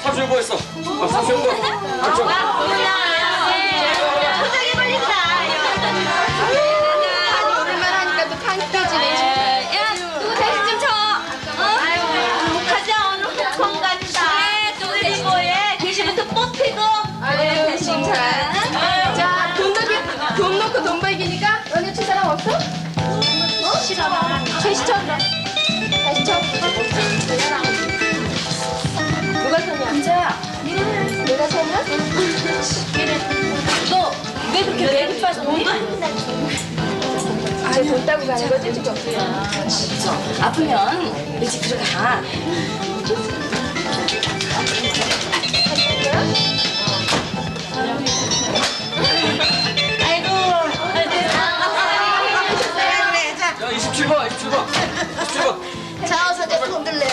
사수용 거 있어. 사수용 거. 안쪽. 도장이 걸린다. 오랜만에 하니까 또 강해지네. 야, 누구 대신 좀 쳐. 가자, 오늘 공간이다. 또 우리 뭐해? 대신부터 뽑히고. 대신 쳐. 자, 돈 놓고 돈 벌기니까 너네 칠 사람 없어? 싫어. 최시 쳐 그럼. 다시 쳐. 누가 쳤냐? 남자야. 내가 쳤냐? 너 왜 그렇게 매를 빠졌니? 돈 따고 가는 거지 지금? 아프면 우리 집 들어가. 아이고. 야, 27번, 27번. 27번. 자, 어서 좀 흔들래.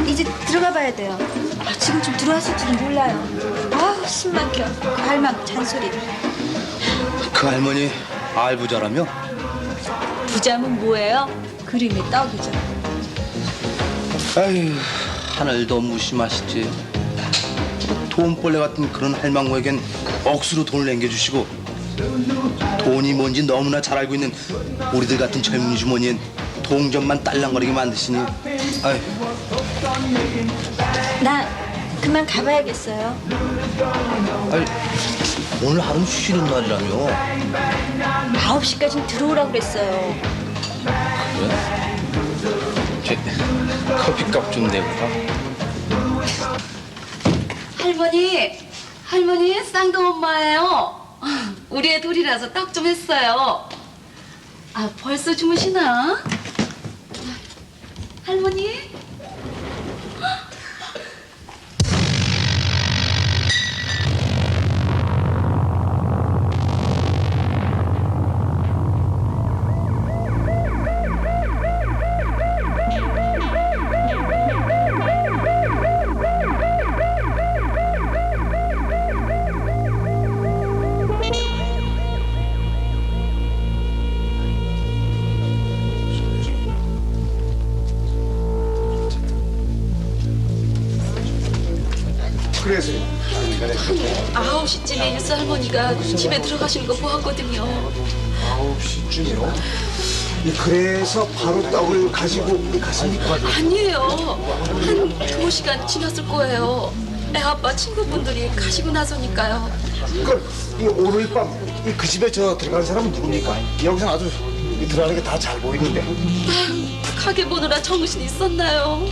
이제 들어가 봐야 돼요. 지금 좀 들어왔을지도 몰라요. 아우, 숨 막혀. 그 할망 잔소리. 그 할머니 알부자라며? 부자면 뭐예요? 그림이 떡이죠. 아휴, 하늘도 무심하시지. 돈벌레 같은 그런 할망구에겐 억수로 돈을 남겨주시고 돈이 뭔지 너무나 잘 알고 있는 우리들 같은 젊은이 주머니엔 동전만 딸랑거리게 만드시니 아휴. 나 그만 가봐야겠어요. 아니, 오늘 하루는 쉬는 날이라며. 9시까지는 들어오라고 그랬어요. 그래? 저, 커피값 좀 내고 가. 할머니 쌍둥 엄마예요. 우리 애 둘이라서 떡 좀 했어요. 아, 벌써 주무시나? 할머니? 그래서요. 9시쯤에 일사 할머니가 집에 들어가시는 거 보았거든요. 9시쯤이요? 그래서 바로 떡을 가지고 가십니까? 아니에요. 한 2시간 지났을 거예요. 애 아빠 친구분들이 가시고 나서니까요. 그럼 오늘 밤 그 집에 들어간 사람은 누굽니까? 여기서 아주 들어가는 게 다 잘 보이는데. 가게 보느라 정신 있었나요?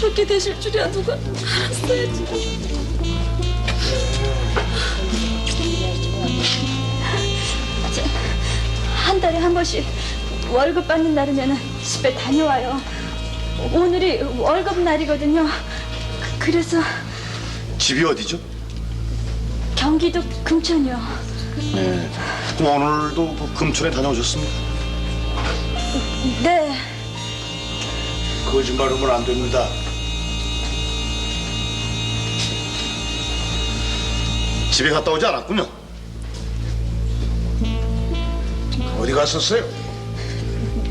그렇게 되실 줄이야 누가 알았어야지. 한 달에 한 번씩 월급 받는 날이면 집에 다녀와요. 오늘이 월급 날이거든요. 그래서 집이 어디죠? 경기도 금천이요. 네. 그럼 오늘도 금천에 다녀오셨습니까? 네. 거짓말하면 안 됩니다. 집에 갔다 오지 않았군요. 어디 갔었어요?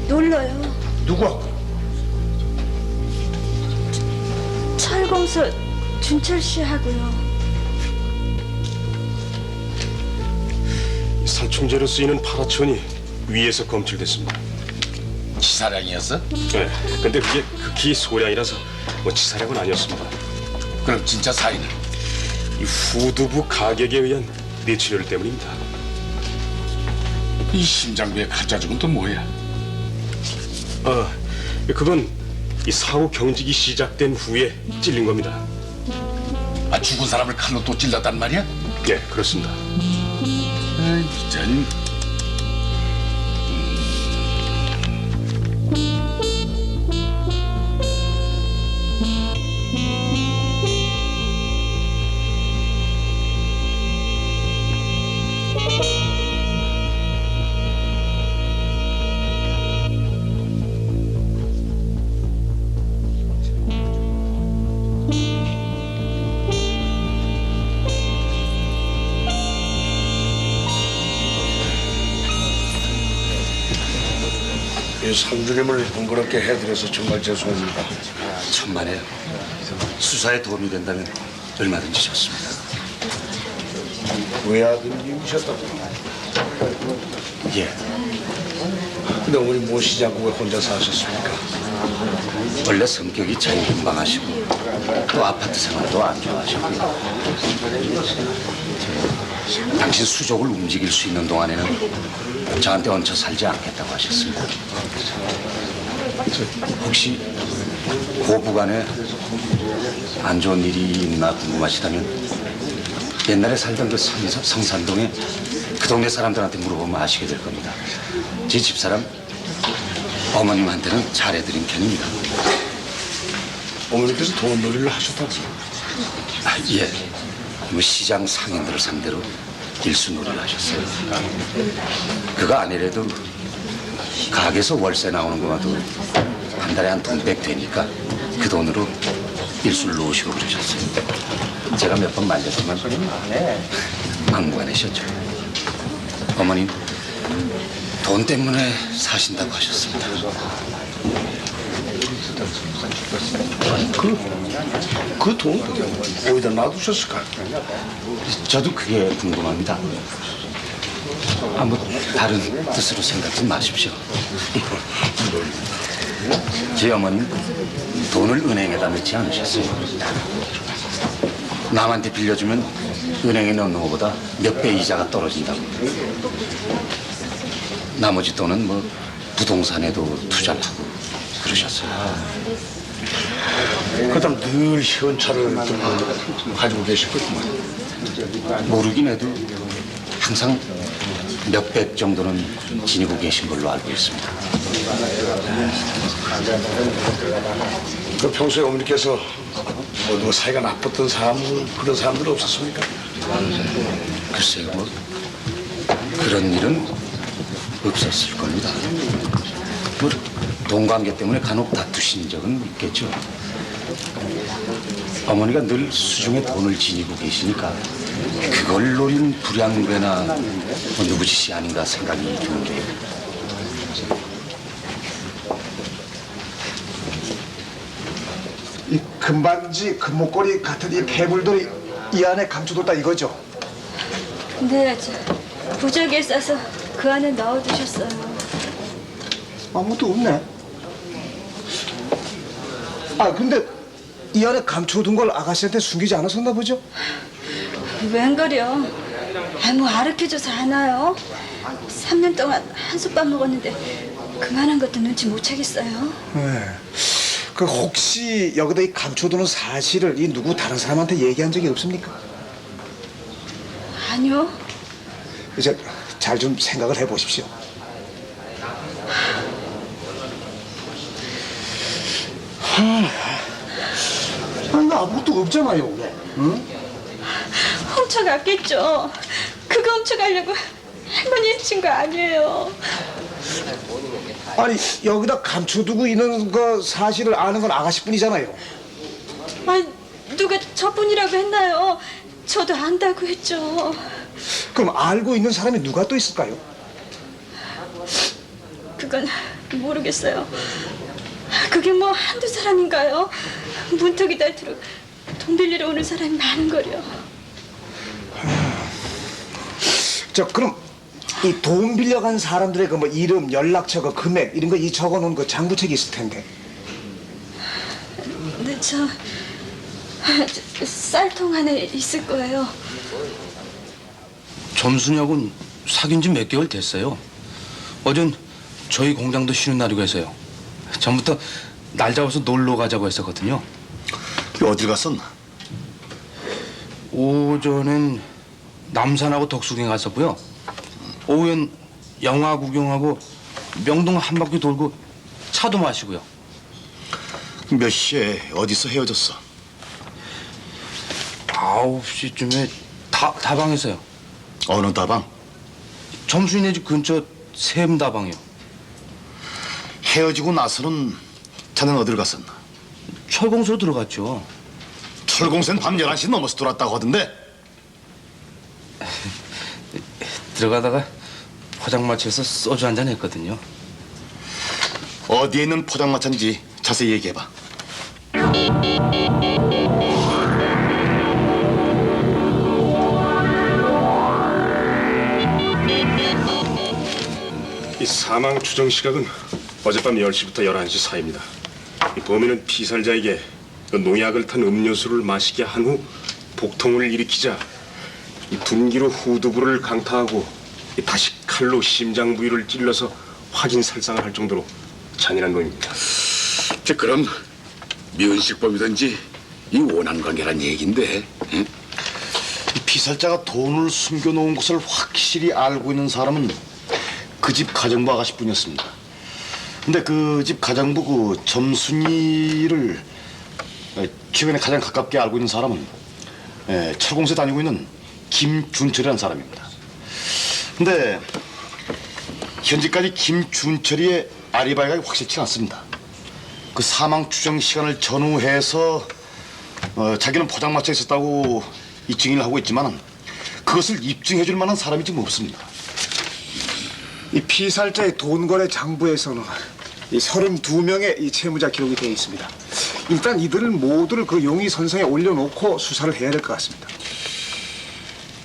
놀러요. 누구하고? 철공소 준철 씨하고요. 살충제로 쓰이는 파라촌이 위에서 검출됐습니다. 치사량이었어? 네, 근데 그게 극히 소량이라서 뭐 치사량은 아니었습니다. 그럼 진짜 사인은? 이 후두부 가격에 의한 뇌출혈 때문입니다. 이 심장부의 가짜죽은 또 뭐야? 그건 이 사후 경직이 시작된 후에 찔린 겁니다. 아, 죽은 사람을 칼로 또 찔렀단 말이야? 예, 그렇습니다. 전 이 상주님을 번거롭게 해드려서 정말 죄송합니다. 천만에요. 수사에 도움이 된다면 얼마든지 좋습니다. 외아드님이셨다고. 예, 근데 어머니 모시지 않고 왜 혼자 사셨습니까? 원래 성격이 자유분방하시고 또 아파트 생활도 안 좋아하셨고요. 당신 수족을 움직일 수 있는 동안에는 저한테 얹혀 살지 않겠다고 하셨습니다. 혹시 고부간에 안 좋은 일이 있나 궁금하시다면 옛날에 살던 그 성산동에 그 동네 사람들한테 물어보면 아시게 될 겁니다. 제 집사람 어머님한테는 잘해드린 편입니다. 어머니께서 돈 놀이를 하셨다고요? 아, 예, 뭐 시장 상인들을 상대로 일수놀이를 하셨어요. 그가 아니래도 가게에서 월세 나오는 것만도 한 달에 한 돈백 되니까 그 돈으로 일수를 놓으시고 그러셨어요. 제가 몇 번 말렸지만 막무가내셨죠. 어머님 돈 때문에 사신다고 하셨습니다. 그 돈 어디다 놔두셨을까요? 저도 그게 궁금합니다. 아무 다른 뜻으로 생각지 마십시오. 제 어머님 돈을 은행에다 넣지 않으셨어요. 남한테 빌려주면 은행에 넣는 것보다 몇 배 이자가 떨어진다고. 나머지 돈은 뭐 부동산에도 투자를 하고 그러셨어요. 그다음 늘 현찰을 들고 가지고 계셨겠구만. 모르긴 해도 항상 몇백 정도는 지니고 계신 걸로 알고 있습니다. 그 평소에 어머니께서 뭐 사이가 나빴던 사람 그런 사람들 없었습니까? 글쎄요, 뭐 그런 일은 없었을 겁니다. 뭐 돈 관계 때문에 간혹 다투신 적은 있겠죠. 어머니가 늘 수중에 돈을 지니고 계시니까 그걸 노린 불량배나 뭐 누구 짓이 아닌가 생각이 드는데요. 이 금반지, 금목걸이 같은 이 폐물들이 이 안에 감춰뒀다 이거죠? 네, 부적에 싸서 그 안에 넣어두셨어요. 아무것도 없네. 아 근데 이 안에 감춰둔 걸 아가씨한테 숨기지 않았었나 보죠? 웬걸요? 뭐 아르켜줘서 아나요? 3년 동안 한솥밥 먹었는데 그만한 것도 눈치 못 채겠어요. 네. 그 혹시 여기다 이 감춰두는 사실을 이 누구 다른 사람한테 얘기한 적이 없습니까? 아니요. 이제 잘 좀 생각을 해보십시오. 아니 나 아무것도 없잖아요. 응? 훔쳐갔겠죠. 그거 훔쳐가려고 할머니 해친 거 아니에요. 아니 여기다 감춰두고 있는 거 사실을 아는 건 아가씨뿐이잖아요. 아니, 누가 저뿐이라고 했나요? 저도 안다고 했죠. 그럼 알고 있는 사람이 누가 또 있을까요? 그건 모르겠어요. 그게 뭐 한두 사람인가요? 문턱이 닳도록 돈 빌리러 오는 사람이 많은 거려. 저 그럼 이 돈 빌려간 사람들의 그 뭐 이름, 연락처, 그 금액 이런 거 이 적어놓은 그 장부책이 있을 텐데. 근데 저 쌀통 안에 있을 거예요. 점순이하고는 사귄 지 몇 개월 됐어요. 어젠 저희 공장도 쉬는 날이고 해서요. 전부터 날 잡아서 놀러 가자고 했었거든요. 어딜 갔었나? 오전엔 남산하고 덕수궁에 갔었고요. 오후엔 영화 구경하고 명동 한 바퀴 돌고 차도 마시고요. 몇 시에 어디서 헤어졌어? 9시쯤에 다방에서요. 어느 다방? 점수인네 집 근처 샘다방이요. 헤어지고 나서는 자넨 어딜 갔었나? 철공소로 들어갔죠. 철공소는 밤 11시 넘어서 들어왔다고 하던데. 들어가다가 포장마차에서 소주 한잔 했거든요. 어디에 있는 포장마차인지 자세히 얘기해봐. 이 사망 추정 시각은 어젯밤 10시부터 11시 사이입니다. 이 범인은 피살자에게 그 농약을 탄 음료수를 마시게 한 후 복통을 일으키자 이 둔기로 후두부를 강타하고 이 다시 칼로 심장 부위를 찔러서 확인 살상을 할 정도로 잔인한 놈입니다. 그럼 미은식범이든지 이 원한관계란 얘긴데. 응? 이 피살자가 돈을 숨겨놓은 것을 확실히 알고 있는 사람은 그 집 가정부 아가씨뿐이었습니다. 근데 그 집 가정부 그 점순이를 최근에 가장 가깝게 알고 있는 사람은 철공소에 다니고 있는 김준철이라는 사람입니다. 근데 현재까지 김준철이의 아리바이가 확실치 않습니다. 그 사망 추정 시간을 전후해서 자기는 포장마차에 있었다고 이 증인을 하고 있지만 그것을 입증해줄 만한 사람이 지금 없습니다. 이 피살자의 돈 거래 장부에서는 이 32명의 이 채무자 기록이 되어 있습니다. 일단 이들을 모두를 그 용의 선상에 올려놓고 수사를 해야 될 것 같습니다.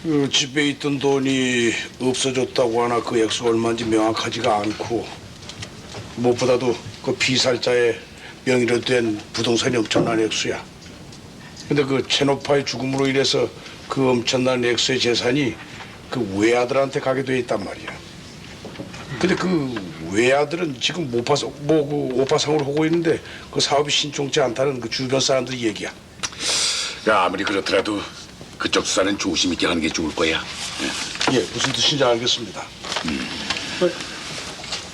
그 집에 있던 돈이 없어졌다고 하나 그 액수가 얼마인지 명확하지가 않고 무엇보다도 그 피살자의 명의로 된 부동산이 엄청난 액수야. 근데 그 최노파의 죽음으로 인해서 그 엄청난 액수의 재산이 그 외아들한테 가게 돼 있단 말이야. 근데 그 외아들은 지금 오파상으로 하고 있는데 그 사업이 신통치 않다는 그 주변 사람들 얘기야. 야, 아무리 그렇더라도 그쪽 수사는 조심 있게 하는 게 좋을 거야. 예, 무슨 뜻인지 알겠습니다.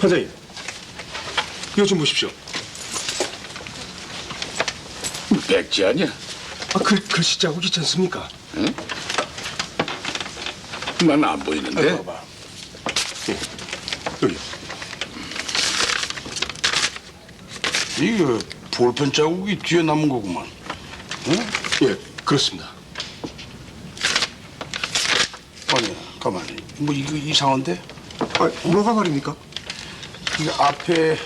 판사님, 이거 좀 보십시오. 백지 아니야? 글씨 자국 있지 않습니까? 응? 난 안 보이는데. 봐봐. 여기. 이게 볼펜 자국이 뒤에 남은 거구만. 응? 예, 그렇습니다. 아니, 가만히. 뭐 이거 이상한데? 뭐가 말입니까? 이 앞에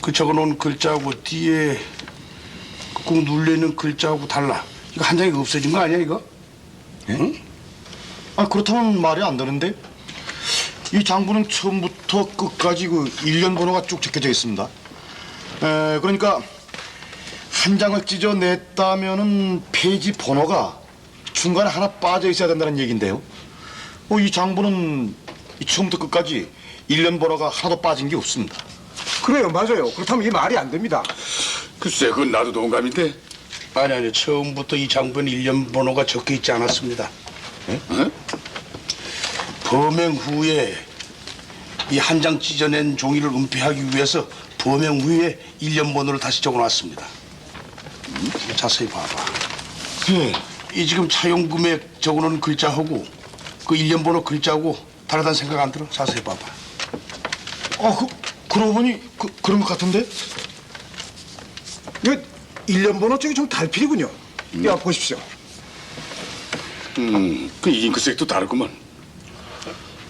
그 적어놓은 글자하고 뒤에 꾹 눌려있는 글자하고 달라. 이거 한 장이 없어진 거 아니야 이거? 응? 그렇다면 말이 안 되는데 이 장부는 처음부터 끝까지 그 일련 번호가 쭉 적혀져 있습니다. 그러니까 한 장을 찢어냈다면은 페이지 번호가 중간에 하나 빠져 있어야 된다는 얘기인데요. 이 장부는 이 처음부터 끝까지 일련 번호가 하나도 빠진 게 없습니다. 그래요, 맞아요. 그렇다면 이 말이 안 됩니다. 글쎄, 그건 나도 동감인데. 아니 처음부터 이 장부는 일련 번호가 적혀 있지 않았습니다. 응? 범행 후에 이 한 장 찢어낸 종이를 은폐하기 위해서 범행 후에 일련 번호를 다시 적어놨습니다. 자세히 봐봐. 이 지금 차용 금액 적어놓은 글자하고 그 일련 번호 글자하고 다르다는 생각 안 들어? 자세히 봐봐. 그러고 보니 그런 것 같은데? 이거 일련 번호 쪽이 좀 달필이군요. 야, 보십시오. 그 잉크색도 다르구만.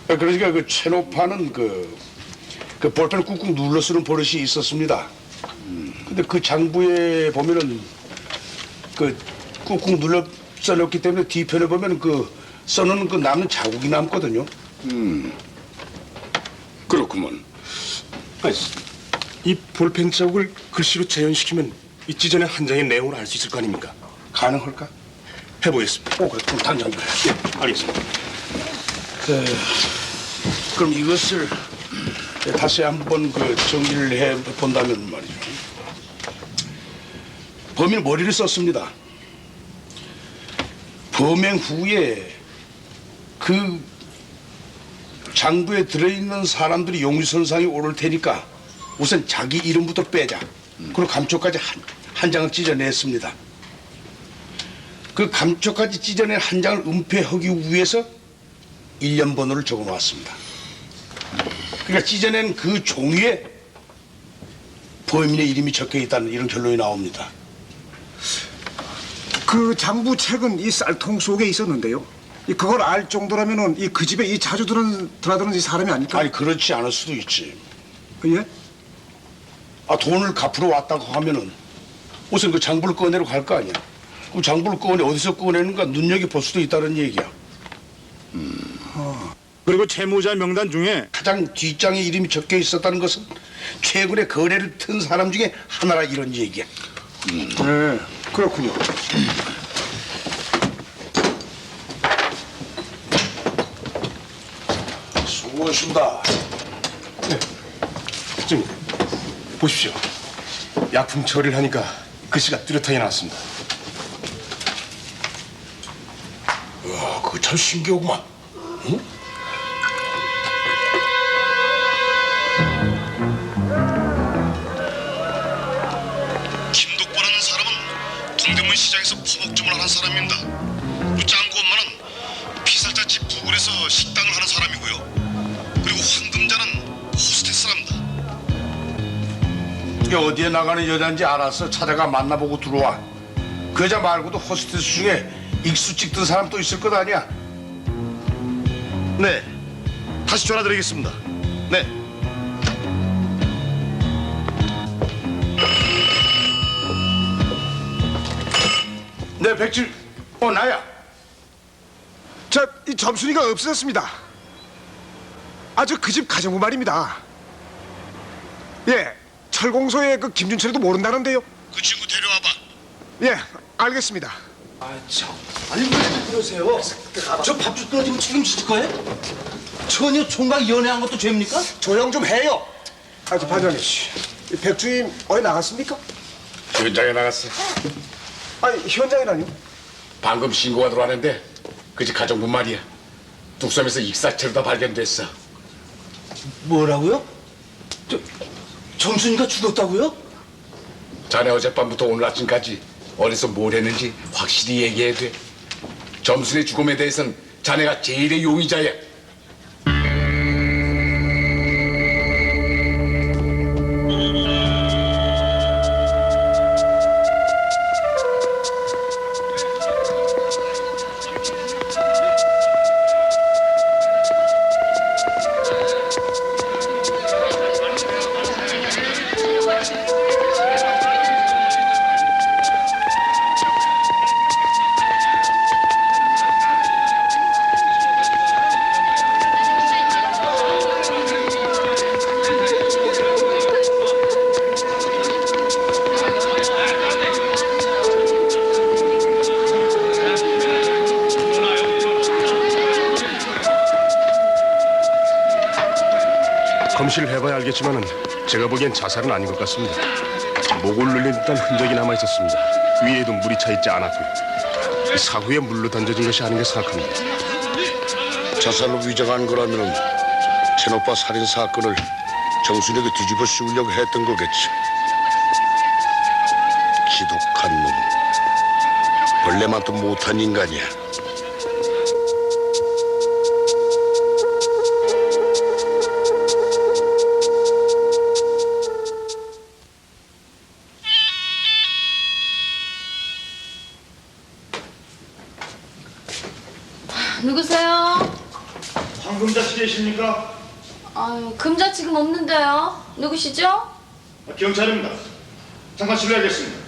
그러니까 그 최노파는 그 볼펜을 꾹꾹 눌러 쓰는 버릇이 있었습니다. 근데 그 장부에 보면은 그 꾹꾹 눌러 써놓기 때문에 뒤편에 보면 그 써놓은 그 남는 자국이 남거든요. 그렇구먼. 아니, 이 볼펜 자국을 글씨로 재현시키면 이 찢어낸 한 장의 내용을 알 수 있을 거 아닙니까? 가능할까? 해보겠습니다. 그래, 그럼 당장. 예, 알겠습니다. 그럼 이것을 다시 한번 그 정리를 해 본다면 말이죠. 범인은 머리를 썼습니다. 범행 후에 그 장부에 들어있는 사람들이 용의선상에 오를 테니까 우선 자기 이름부터 빼자. 그리고 감초까지 한 장을 찢어냈습니다. 그 감초까지 찢어낸 한 장을 은폐하기 위해서 1년 번호를 적어놓았습니다. 그러니까 찢어낸 그 종이에 범인의 이름이 적혀 있다는 이런 결론이 나옵니다. 그 장부 책은 이 쌀통 속에 있었는데요. 그걸 알 정도라면은 그 집에 이 자주 드나드는 이 사람이 아닐까? 아니 그렇지 않을 수도 있지. 예? 돈을 갚으러 왔다고 하면은 우선 그 장부를 꺼내러 갈 거 아니야. 그럼 장부를 어디서 꺼내는가 눈여겨볼 수도 있다는 얘기야. 그리고 채무자 명단 중에 가장 뒷장에 이름이 적혀 있었다는 것은 최근에 거래를 튼 사람 중에 하나라 이런 얘기야. 네, 그렇군요. 수고하십니다. 좀 보십시오. 약품 처리를 하니까 글씨가 뚜렷하게 나왔습니다. 와, 그거 참 신기하구만. 응? 김독보라는 사람은 동대문 시장에서 포목점을 하는 사람입니다. 짱구 엄마는 피살자 집 부근에서 식당을 하는 사람이고요. 그리고 황금자는 호스테스랍니다. 이게 어디에 나가는 여자인지 알아서 찾아가 만나보고 들어와. 그 여자 말고도 호스테스 중에 익수 찍던 사람 또 있을 것 아니야? 네, 다시 전화드리겠습니다. 네. 네, 백질. 나야. 이 점순이가 없어졌습니다. 저 그 집 가정부 말입니다. 예, 철공소에 그 김준철이도 모른다는데요. 그 친구 데려와봐. 예, 알겠습니다. 아니 왜 그러세요? 저 밥줄 떨어지면 책임지실 거예요? 전혀 총각 연애한 것도 죄입니까? 조용 좀 해요. 저 반장님, 이 백주임 어디 나갔습니까? 현장에 나갔어. 아니 현장이라뇨? 방금 신고가 들어왔는데 그 집 가정부 말이야. 뚝섬에서 익사체로다 발견됐어. 뭐라고요? 점순이가 죽었다고요? 자네 어젯밤부터 오늘 아침까지 어디서 뭘 했는지 확실히 얘기해야 돼. 점순의 죽음에 대해서는 자네가 제일의 용의자야. 검시를 해봐야 알겠지만은 제가 보기엔 자살은 아닌 것 같습니다. 목을 눌린 듯한 흔적이 남아 있었습니다. 위에도 물이 차 있지 않았고요. 사후에 물로 던져진 것이 아닌가 생각합니다. 자살로 위장한 거라면은 친오빠 살인 사건을 정순에게 뒤집어 씌우려고 했던 거겠지. 지독한 놈. 벌레만도 못한 인간이야. 누구세요? 황금자 씨 계십니까? 아유, 금자 지금 없는데요. 누구시죠? 경찰입니다. 잠깐 실례하겠습니다.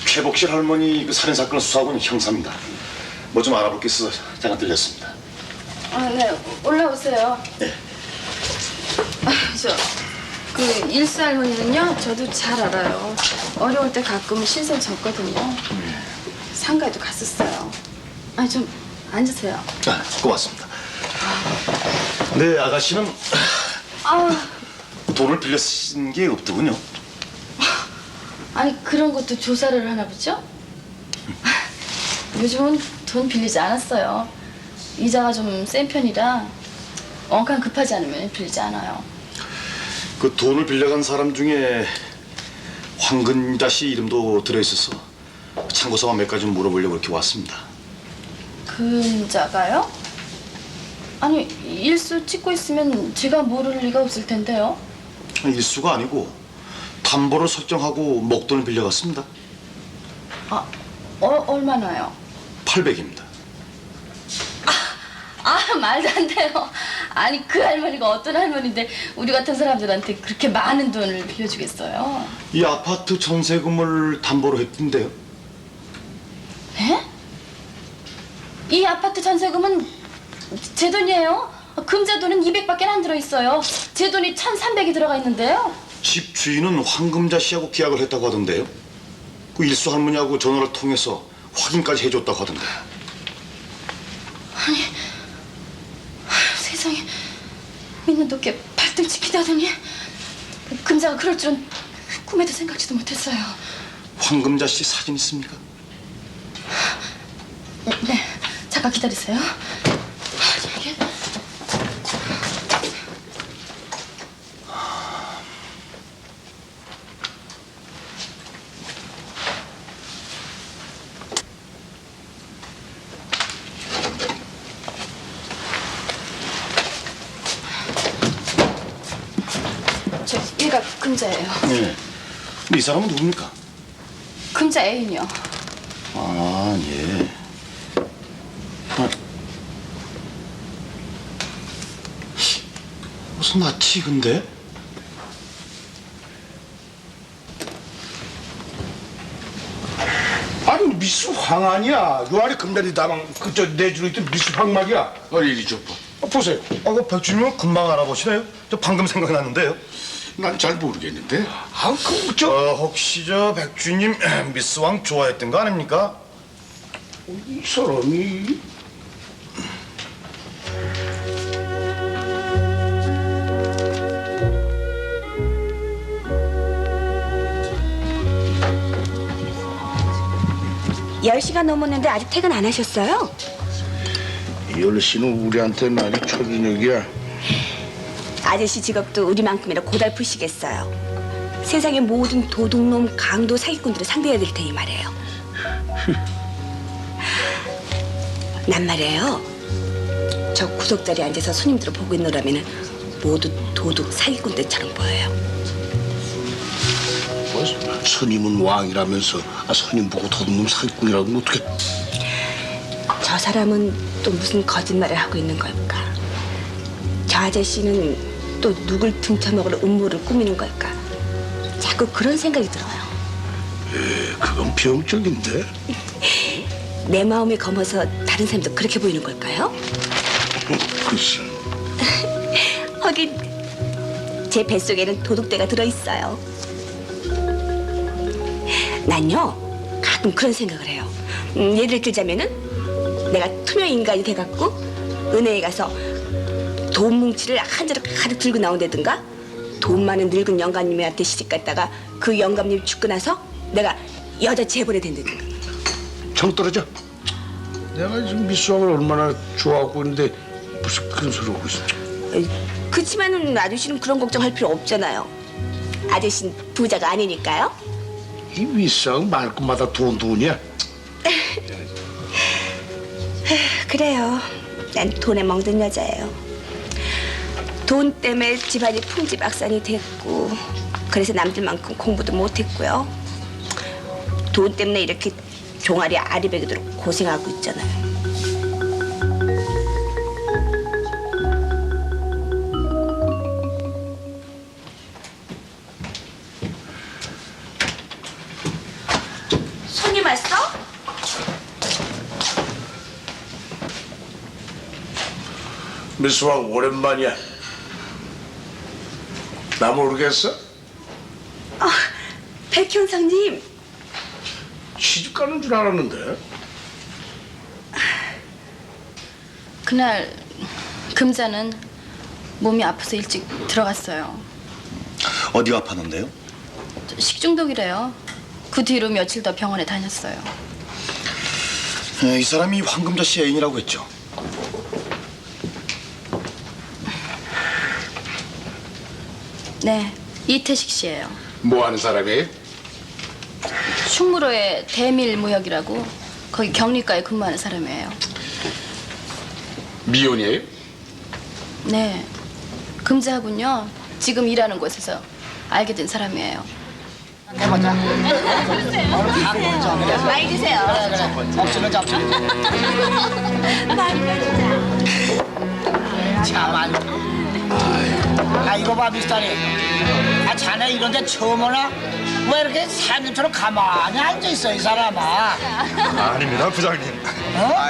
최복실 할머니 그 살인 사건을 수사하고 있는 형사입니다. 뭐 좀 알아볼 게 있어서 잠깐 들렸습니다. 네, 올라오세요. 네. 그 일수 할머니는요, 저도 잘 알아요. 어려울 때 가끔 신세 졌거든요. 상가에도 갔었어요. 아니, 좀 앉으세요. 아, 고맙습니다. 네, 아가씨는 아, 돈을 빌려 쓴 게 없더군요. 아니 그런 것도 조사를 하나 보죠? 요즘은 돈 빌리지 않았어요. 이자가 좀 센 편이라 원칸 급하지 않으면 빌리지 않아요. 그 돈을 빌려간 사람 중에 황근자 씨 이름도 들어있어서 참고서만 몇 가지 좀 물어보려고 이렇게 왔습니다. 근자가요? 아니 일수 찍고 있으면 제가 모를 리가 없을 텐데요. 일수가 아니고 담보를 설정하고 목돈을 빌려갔습니다. 아, 얼마나요? 800입니다. 말도 안 돼요. 아니 그 할머니가 어떤 할머니인데 우리 같은 사람들한테 그렇게 많은 돈을 빌려주겠어요? 이 아파트 전세금을 담보로 했던데요. 네? 이 아파트 전세금은 제 돈이에요. 금자 돈은 200밖에 안 들어있어요. 제 돈이 1,300이 들어가 있는데요. 집 주인은 황금자 씨하고 계약을 했다고 하던데요. 그 일수 할머니하고 전화를 통해서 확인까지 해줬다고 하던데. 아니, 세상에 믿는 도끼에 발등 찍히다더니 금자가 그럴 줄은 꿈에도 생각지도 못했어요. 황금자 씨 사진 있습니까? 네, 잠깐 기다리세요. 이게 얘가 금자예요. 네. 이 사람은 누굽니까? 금자 애인이요. 아, 예. 무슨 낯이 근데? 아니 미스 황 아니야. 요 아래 금단이 다방 그저 내주로 있던 미스 황 말이야. 이리 좀 봐. 보세요. 그 백주님은 금방 알아보시네요. 저 방금 생각났는데요. 난 잘 모르겠는데. 혹시 저 백주님 미스 왕 좋아했던 거 아닙니까? 이 사람이 열 시간 넘었는데 아직 퇴근 안 하셨어요? 이열 씨는 우리한테는 아직 초저녁이야. 아저씨 직업도 우리만큼이나 고달프시겠어요. 세상의 모든 도둑놈, 강도, 사기꾼들을 상대해야 될 테니 말이에요. 난 말이에요. 저 구석자리에 앉아서 손님들을 보고 있노라면 모두 도둑, 사기꾼들처럼 보여요. 뭐, 스님은 왕이라면서 스님 보고 도둑놈 사기꾼이라고 하면 어떡해. 저 사람은 또 무슨 거짓말을 하고 있는 걸까? 저 아저씨는 또 누굴 등쳐먹을 음모를 꾸미는 걸까? 자꾸 그런 생각이 들어요. 그건 병적인데. 내 마음이 검어서 다른 사람도 그렇게 보이는 걸까요? 글쎄. 하긴 제 뱃속에는 도둑대가 들어있어요. 난요 가끔 그런 생각을 해요. 예를 들자면은 내가 투명 인간이 돼갖고 은행에 가서 돈 뭉치를 한 자루 가득 들고 나온다든가, 돈 많은 늙은 영감님한테 시집갔다가 그 영감님 죽고 나서 내가 여자 재벌이 된다든가. 정 떨어져. 내가 지금 미수왕을 얼마나 좋아하고 있는데 무슨 그런 소리 하고 있어. 그치만은 아저씨는 그런 걱정할 필요 없잖아요. 아저씨는 부자가 아니니까요. 이 미수왕 말끝마다 돈이야. 그래요. 난 돈에 멍든 여자예요. 돈 때문에 집안이 풍지박산이 됐고, 그래서 남들만큼 공부도 못했고요. 돈 때문에 이렇게 종아리 아리배기도록 고생하고 있잖아요. 손님 왔어? 미수왕 오랜만이야. 나 모르겠어? 백현상님. 시집 가는 줄 알았는데. 그날 금자는 몸이 아파서 일찍 들어갔어요. 어디가 아팠는데요? 식중독이래요. 그 뒤로 며칠 더 병원에 다녔어요. 이 사람이 황금자 씨 애인이라고 했죠. 네, 이태식 씨예요. 뭐 하는 사람이에요? 충무로의 대밀무역이라고 거기 격리과에 근무하는 사람이에요. 미혼이에요? 네, 금자하군요. 지금 일하는 곳에서 알게 된 사람이에요. 많이 드세요. 억지로 잡수. 참, 아 이거 봐 미스터리. 아 자네 이런데 처음 오나? 왜 이렇게 사람들처럼 가만히 앉아 있어 이 사람아? 아닙니다, 부장님.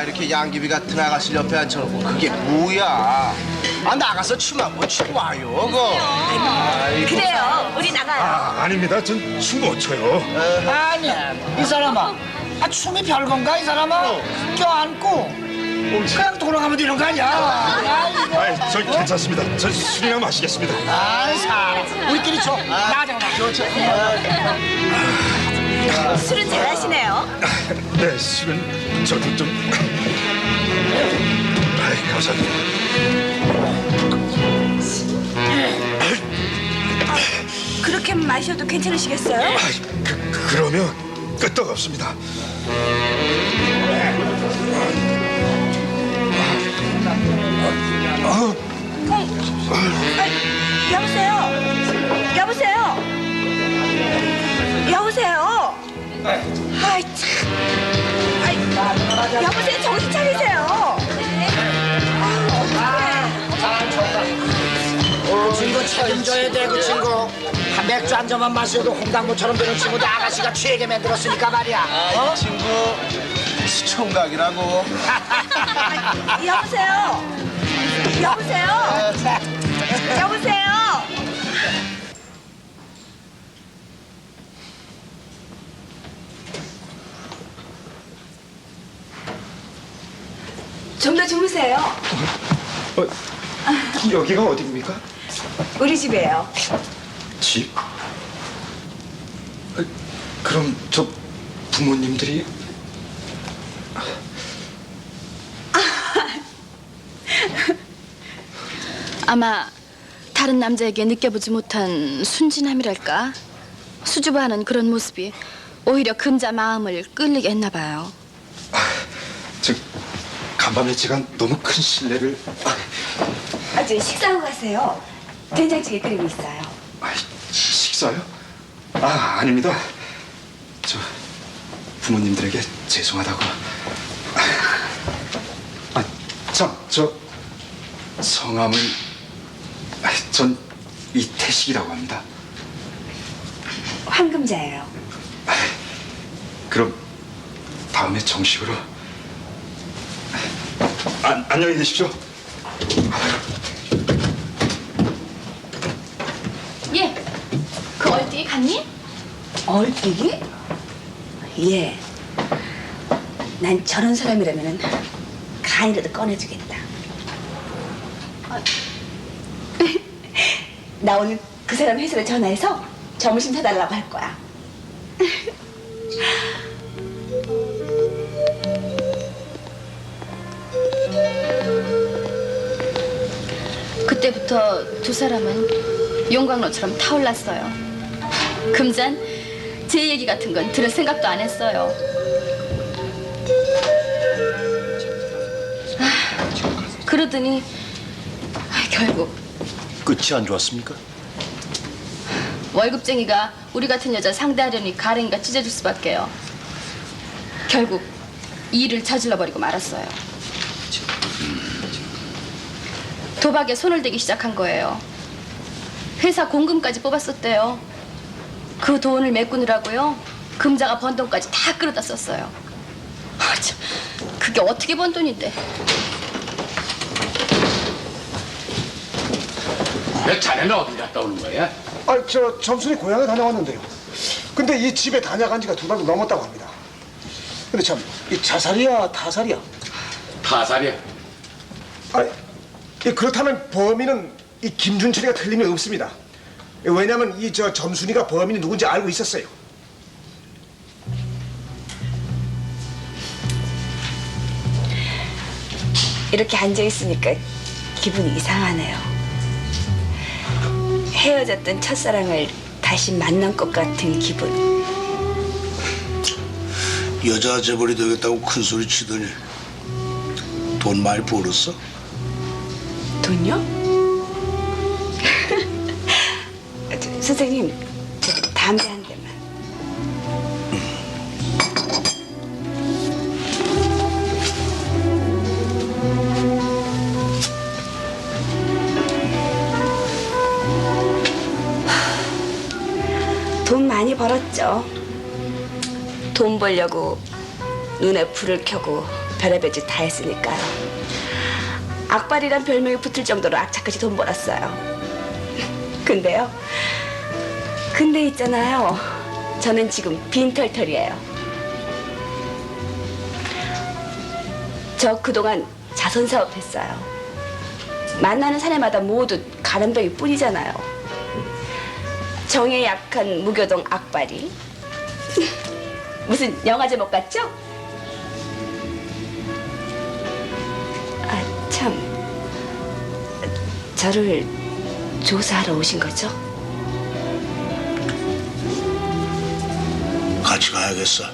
이렇게 양귀비 같은 아가씨 옆에 앉혀놓고 그게 뭐야? 나가서 춤 한번 추고 와요, 그래요. 우리 나가요. 아닙니다. 전 춤 못 춰요. 아니야 이 사람아. 아 춤이 별건가 이 사람아? 껴안고 그냥 돌아가면 되는 거 아니야? 저 괜찮습니다. 저 술이나 마시겠습니다. 사람 우리끼리 쳐. 나가자. 술은 잘하시네요. 네, 술은 저도 좀. 감사합니다. 그렇게 마셔도 괜찮으시겠어요? 그러면 끄떡없습니다. 여보세요? 여보세요? 여보세요? 아이 참. 아이, 여보세요? 정신 차리세요. 친구 책임져야 돼 그 친구. 한 맥주 한 잔만 마셔도 홍당무처럼 되는 친구도 아가씨가 취하게 만들었으니까 말이야. 이 친구 수총각이라고. 여보세요? 여보세요? 여보세요? 좀 더 주무세요. 여기가 어디입니까? 우리 집이에요. 집? 그럼 저 부모님들이? 아마 다른 남자에게 느껴보지 못한 순진함이랄까? 수줍어하는 그런 모습이 오히려 금자 마음을 끌리게 했나 봐요. 저 간밤에 제가 너무 큰 실례를. 아주 식사하고 가세요. 된장찌개 끓이고 있어요. 식사요? 아닙니다. 저 부모님들에게 죄송하다고. 참, 저 성함은 전 이태식이라고 합니다. 황금자예요. 그럼 다음에 정식으로. 안녕히 계십시오. 예, 그 얼띠 갔니? 얼뛰기? 예. 난 저런 사람이라면 간이라도 꺼내주겠다. 나 오늘 그 사람 회사로 전화해서 점심 사달라고 할 거야. 그때부터 두 사람은 용광로처럼 타올랐어요. 금잔 제 얘기 같은 건 들을 생각도 안 했어요. 그러더니 결국 끝이 안 좋았습니까? 월급쟁이가 우리 같은 여자 상대하려니 가랭이가 찢어질 수밖에요. 결국 이 일을 저질러버리고 말았어요. 도박에 손을 대기 시작한 거예요. 회사 공금까지 뽑았었대요. 그 돈을 메꾸느라고요. 금자가 번 돈까지 다 끌어다 썼어요. 참, 그게 어떻게 번 돈인데. 왜 자네는 어디 갔다 오는 거야? 저 점순이 고향에 다녀왔는데요. 근데 이 집에 다녀간 지가 2달도 넘었다고 합니다. 근데 참, 이 자살이야, 타살이야? 타살이야. 그렇다면 범인은 이 김준철이가 틀림이 없습니다. 왜냐면 이 점순이가 범인이 누군지 알고 있었어요. 이렇게 앉아 있으니까 기분이 이상하네요. 헤어졌던 첫사랑을 다시 만난 것 같은 기분. 여자 재벌이 되겠다고 큰 소리 치더니 돈 많이 벌었어? 돈요? 선생님, 저 담배 한 대만. 돈 많이 벌었죠. 돈 벌려고 눈에 불을 켜고 별의별 짓 다 했으니까요. 악발이란 별명이 붙을 정도로 악착같이 돈 벌었어요. 근데 있잖아요. 저는 지금 빈털털이에요. 저 그동안 자선사업 했어요. 만나는 사람마다 모두 가람뱅이 뿐이잖아요. 정에 약한 무교동 악발이. 무슨 영화 제목 같죠? 아, 참. 저를 조사하러 오신 거죠? 같이 가야겠어.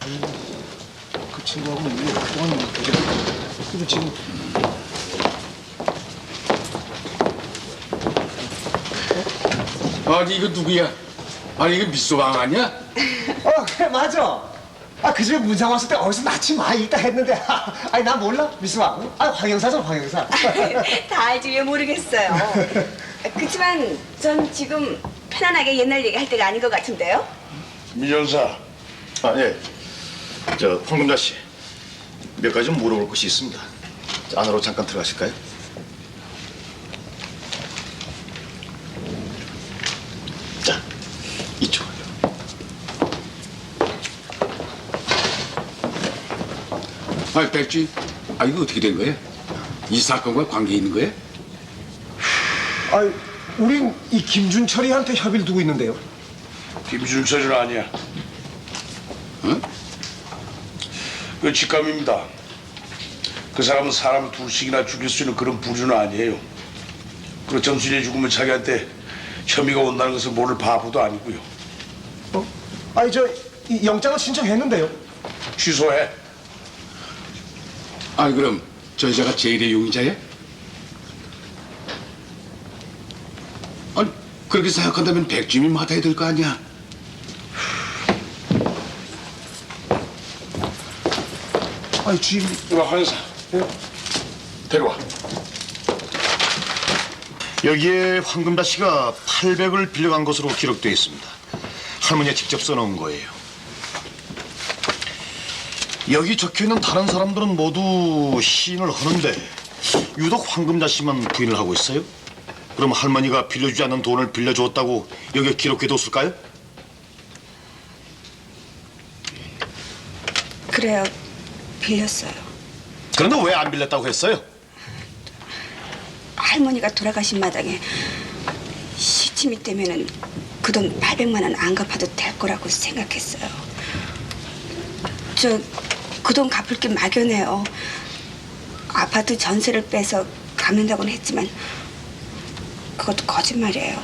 그 친구하고는 이게 오랫동안 되게. 근데 지금 아니 이거 누구야? 아니 이거 미소방 아니야? 그래 맞아. 그 집에 문상 왔을 때 어디서 낳지 마 있다 했는데 아니 나 몰라 미수왕. 황영사죠 황영사. 다 알지 왜 모르겠어요. 그치만 전 지금 편안하게 옛날 얘기할 때가 아닌 것 같은데요. 미전사. 예. 황금자 씨. 몇 가지 좀 물어볼 것이 있습니다. 안으로 잠깐 들어가실까요? 자, 이쪽으로요. 아니 백지, 이거 어떻게 된 거야? 이 사건과 관계 있는 거야? 우린 이 김준철이한테 협의를 두고 있는데요. 김준철은 아니야. 응? 그 직감입니다. 그 사람은 사람을 둘씩이나 죽일 수 있는 그런 부류는 아니에요. 그리고 점순이 죽으면 자기한테 혐의가 온다는 것을 모를 바보도 아니고요. 이 영장을 신청했는데요. 취소해. 그럼 저 여자가 제일의 용의자야? 그렇게 생각한다면 백주임이 맡아야 될 거 아니야? 주임. 이거 한사. 데려와. 여기에 황금자 씨가 800을 빌려간 것으로 기록되어 있습니다. 할머니가 직접 써놓은 거예요. 여기 적혀있는 다른 사람들은 모두 시인을 하는데 유독 황금자 씨만 부인을 하고 있어요? 그럼 할머니가 빌려주지 않는 돈을 빌려주었다고 여기에 기록해뒀을까요? 그래요. 빌렸어요. 그런데 왜 안 빌렸다고 했어요? 할머니가 돌아가신 마당에 시치미 때문에는 그 돈 800만 원 안 갚아도 될 거라고 생각했어요. 그 돈 갚을 게 막연해요. 아파트 전세를 빼서 갚는다고는 했지만 그것도 거짓말이에요.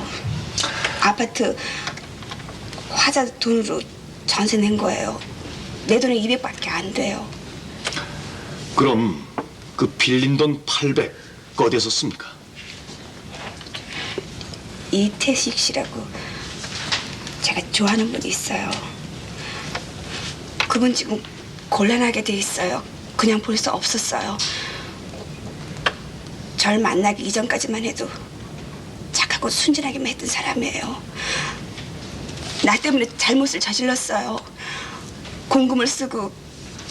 아파트 화자 돈으로 전세 낸 거예요. 내 돈은 200밖에 안 돼요. 그럼 그 빌린 돈 800 어디서 씁니까? 이태식 씨라고 제가 좋아하는 분이 있어요. 그분 지금 곤란하게 돼 있어요. 그냥 볼 수 없었어요. 절 만나기 이전까지만 해도 착하고 순진하게만 했던 사람이에요. 나 때문에 잘못을 저질렀어요. 공금을 쓰고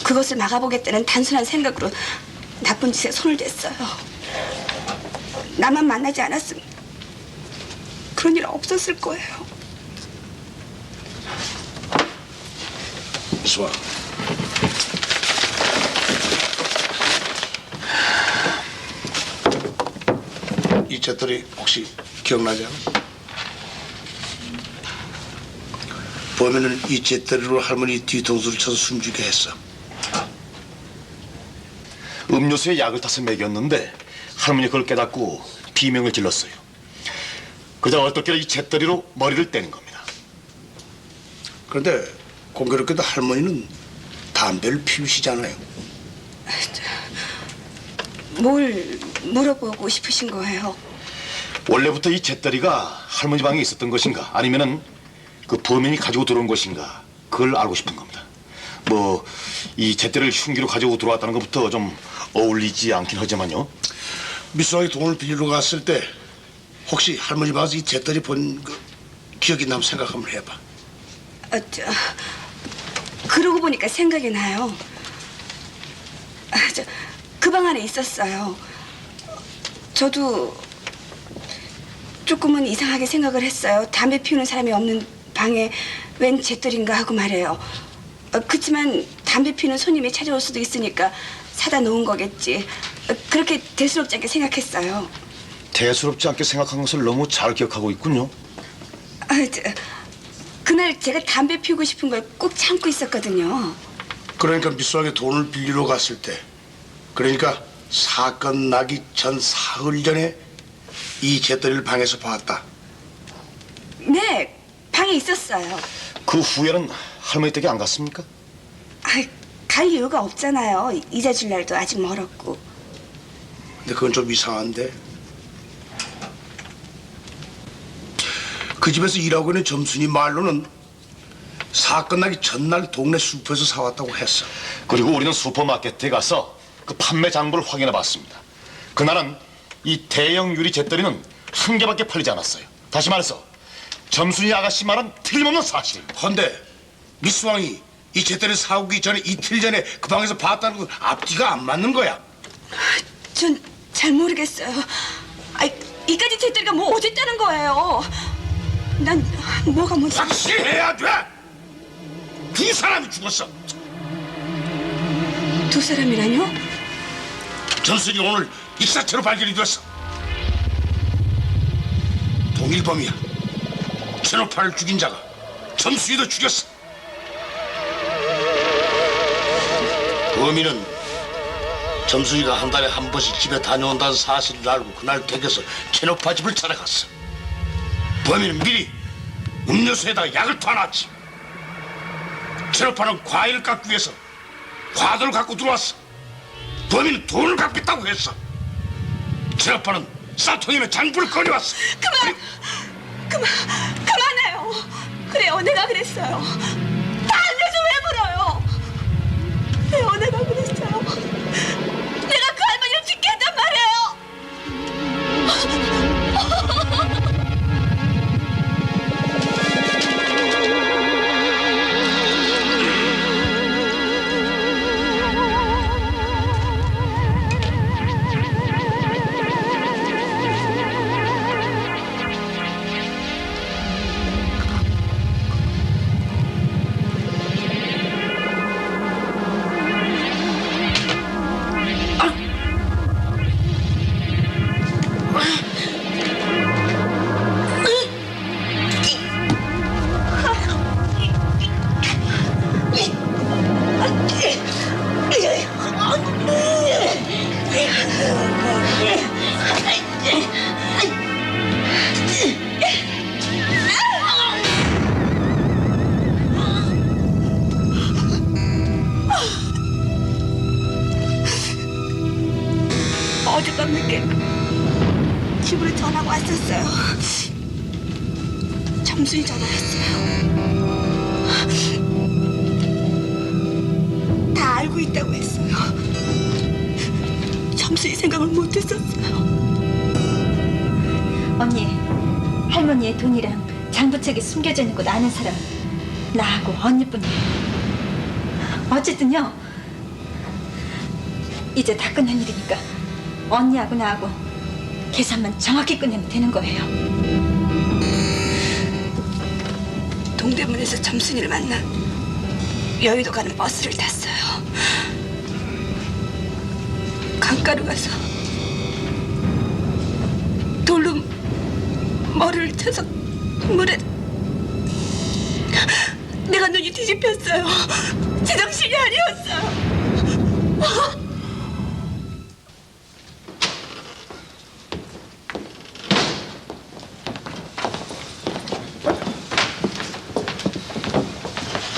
그것을 막아보겠다는 단순한 생각으로 나쁜 짓에 손을 댔어요. 나만 만나지 않았으면 그런 일 없었을 거예요. 수아. 이 잿더리 혹시 기억나지 않아? 보면은 이 잿더리로 할머니 뒤통수를 쳐서 숨지게 했어. 음료수에 약을 타서 먹였는데 할머니 그걸 깨닫고 비명을 질렀어요. 그러다 얼떨결에 이 잿더리로 머리를 떼는 겁니다. 그런데 공교롭게도 할머니는 담배를 피우시잖아요. 뭘 물어보고 싶으신 거예요? 원래부터 이 잿더리가 할머니 방에 있었던 것인가 아니면은 그 범인이 가지고 들어온 것인가 그걸 알고 싶은 겁니다. 뭐 이 잿더리를 흉기로 가지고 들어왔다는 것부터 좀 어울리지 않긴 하지만요. 미수왕이 돈을 빌리러 갔을 때 혹시 할머니 방에서 이 잿더리 본 그 기억이 나면 생각 한번 해봐. 그러고 보니까 생각이 나요. 그 방 안에 있었어요. 저도 조금은 이상하게 생각을 했어요. 담배 피우는 사람이 없는 방에 웬 잿더리인가 하고 말해요. 그렇지만 담배 피우는 손님이 찾아올 수도 있으니까 사다 놓은 거겠지. 그렇게 대수롭지 않게 생각했어요. 대수롭지 않게 생각한 것을 너무 잘 기억하고 있군요. 그날 제가 담배 피우고 싶은 걸 꼭 참고 있었거든요. 그러니까 미수왕이 돈을 빌리러 갔을 때, 그러니까 사건 나기 전 사흘 전에 이 잿더리를 방에서 봤다. 네, 방에 있었어요. 그 후에는 할머니 댁에 안 갔습니까? 갈 이유가 없잖아요. 이자 줄 날도 아직 멀었고. 근데 그건 좀 이상한데. 그 집에서 일하고 있는 점순이 말로는 사건 나기 전날 동네 슈퍼에서 사왔다고 했어. 그리고 우리는 슈퍼마켓에 가서 그 판매 장부를 확인해 봤습니다. 그날은 이 대형 유리 잿더리는 한 개밖에 팔리지 않았어요. 다시 말해서 점순이 아가씨 말은 틀림없는 사실입니다. 헌데 미스왕이 이 잿더리 사오기 전에 이틀 전에 그 방에서 봤다는 건 앞뒤가 안 맞는 거야. 전 잘 모르겠어요. 이까지 잿더리가 뭐 어쨌다는 거예요. 난 뭐가 뭔지 확실해야 돼. 두 사람이 죽었어. 두 사람이라뇨? 점순이 오늘 익사체로 발견이 됐어. 동일범이야. 최노파를 죽인 자가 점순이도 죽였어. 범인은 점순이가 한 달에 한 번씩 집에 다녀온다는 사실을 알고 그날 댁에서 최노파 집을 찾아갔어. 범인은 미리 음료수에다가 약을 타놨지. 최노파는 과일을 깎기 위해서 과도를 갖고 들어왔어. 범인은 돈을 갚겠다고 했어. 최노파는 쌀통에는 장부를 꺼내왔어. 그만해요. 그래요, 내가 그랬어요. 다 알려줘 왜 물어요? 왜요, 내가 그랬어요. 내가 그 할머니를 죽게 했단 말이에요. 어젯밤 늦게 집으로 전화가 왔었어요. 점순이 전화했어요. 다 알고 있다고 했어요. 점순이 생각을 못했었어요. 언니, 할머니의 돈이랑 장부책에 숨겨져 있는 것 아는 사람 나하고 언니뿐이에요. 어쨌든요, 이제 다 끝난 일이니까 언니하고 나하고 계산만 정확히 끝내면 되는 거예요. 동대문에서 점순이를 만나 여의도 가는 버스를 탔어요. 강가로 가서 돌로 머리를 쳐서 물에 내가 눈이 뒤집혔어요. 제정신이 아니었어요.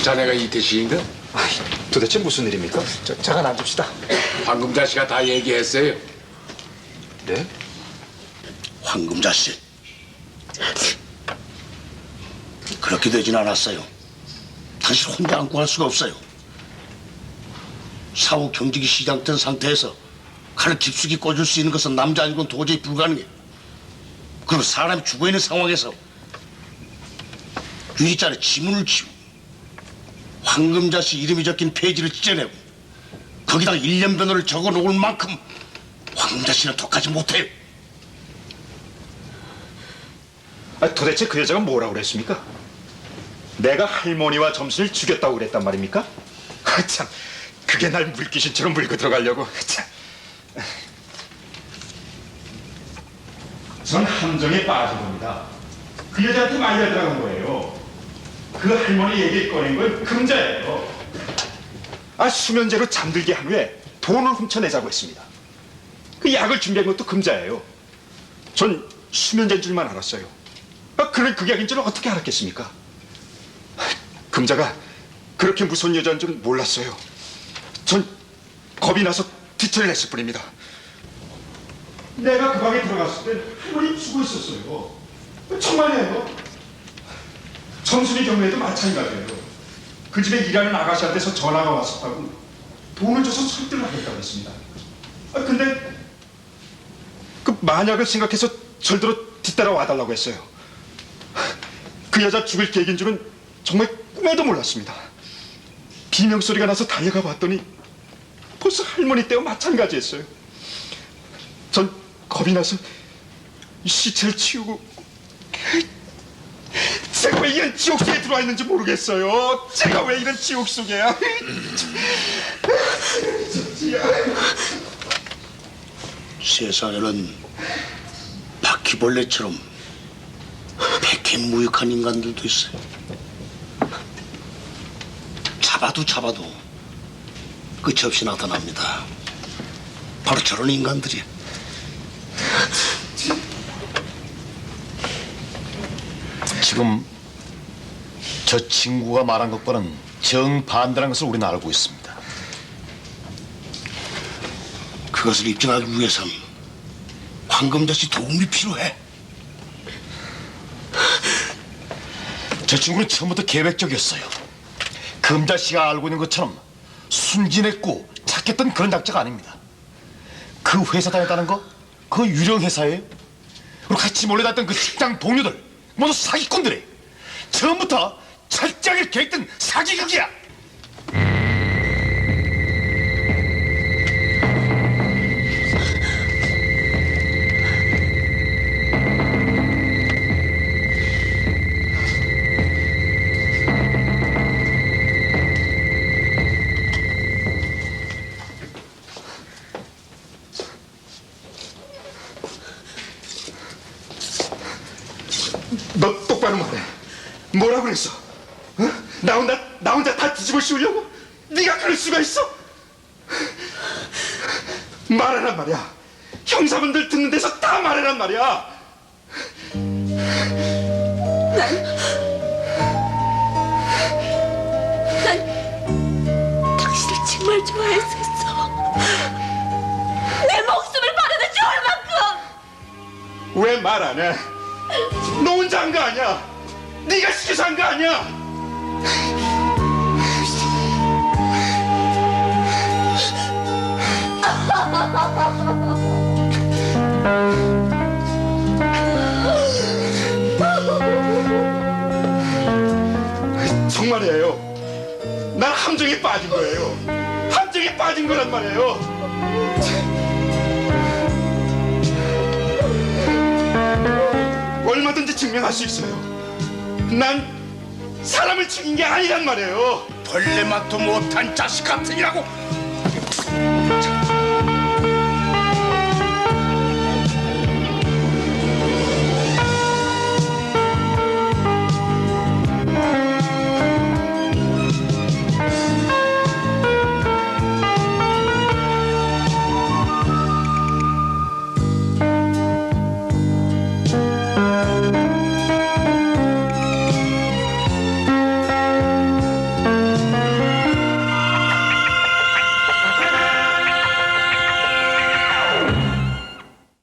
자네가 이태식인가? 도대체 무슨 일입니까? 잠깐 앉읍시다. 황금자 씨가 다 얘기했어요. 네? 황금자 씨. 그렇게 되진 않았어요. 당신 혼자 안고 갈 수가 없어요. 사후 경직이 시작된 상태에서 칼을 깊숙이 꽂을 수 있는 것은 남자 아니고는 도저히 불가능해. 그리고 사람이 죽어있는 상황에서 유리잔에 지문을 치우고 황금자 씨 이름이 적힌 페이지를 찢어내고 거기다가 1년 변호를 적어놓을 만큼 황금자 씨는 독하지 못해요. 도대체 그 여자가 뭐라고 그랬습니까? 내가 할머니와 점순이를 죽였다고 그랬단 말입니까? 참, 그게 날 물귀신처럼 물고 들어가려고. 참. 전 함정에 빠진 겁니다. 그 여자한테 말려 들어간 거예요. 그 할머니 얘기를 꺼낸 건 금자예요. 수면제로 잠들게 한 후에 돈을 훔쳐내자고 했습니다. 그 약을 준비한 것도 금자예요. 전 수면제인 줄만 알았어요. 그런 극약인 줄은 어떻게 알았겠습니까? 금자가 그렇게 무서운 여자인 줄은 몰랐어요. 전 겁이 나서 뒤처리를 했을 뿐입니다. 내가 그 방에 들어갔을 때 할머니 죽어 있었어요. 정말이에요. 점순이 경우에도 마찬가지예요. 그 집에 일하는 아가씨한테서 전화가 왔었다고 돈을 줘서 설득을 하겠다고 했습니다. 근데 그 만약을 생각해서 절대로 뒤따라 와달라고 했어요. 그 여자 죽일 계획인 줄은 정말 꿈에도 몰랐습니다. 비명소리가 나서 달려가 봤더니 벌써 할머니 때와 마찬가지였어요. 전 겁이 나서 시체를 치우고 제가 왜 이런 지옥 속에 들어와 있는지 모르겠어요. 제가 왜 이런 지옥 속에야. 세상에는 바퀴벌레처럼 백해무익한 인간들도 있어요. 잡아도 끝이 없이 나타납니다. 바로 저런 인간들이. 지금 저 친구가 말한 것과는 정반대라는 것을 우리는 알고 있습니다. 그것을 입증하기 위해선 황금자 씨 도움이 필요해. 저 친구는 처음부터 계획적이었어요. 금자 씨가 알고 있는 것처럼 순진했고 착했던 그런 작자가 아닙니다. 그 회사 다녔다는 거, 그 유령 회사예요. 그리고 같이 몰래 다녔던 그 식당 동료들 모두 사기꾼들이에요. 처음부터 철저하게 계획된 사기극이야. 너 똑바로 말해. 뭐라고 그랬어? 어? 나 혼자 다 뒤집어 씌우려고? 네가 그럴 수가 있어? 말하란 말이야. 형사분들 듣는 데서 다 말하란 말이야. 난 당신을 정말 좋아했었어. 내 목숨을 바라도 좋을 만큼. 왜 말 안 해? 너 혼자 한 거 아니야. 네가 시켜서 한 거 아니야. 정말이에요. 난 함정에 빠진 거예요. 함정에 빠진 거란 말이에요. 장담할 수 있어요. 난 사람을 죽인 게 아니란 말이에요. 벌레만도 못한 자식 같으니라고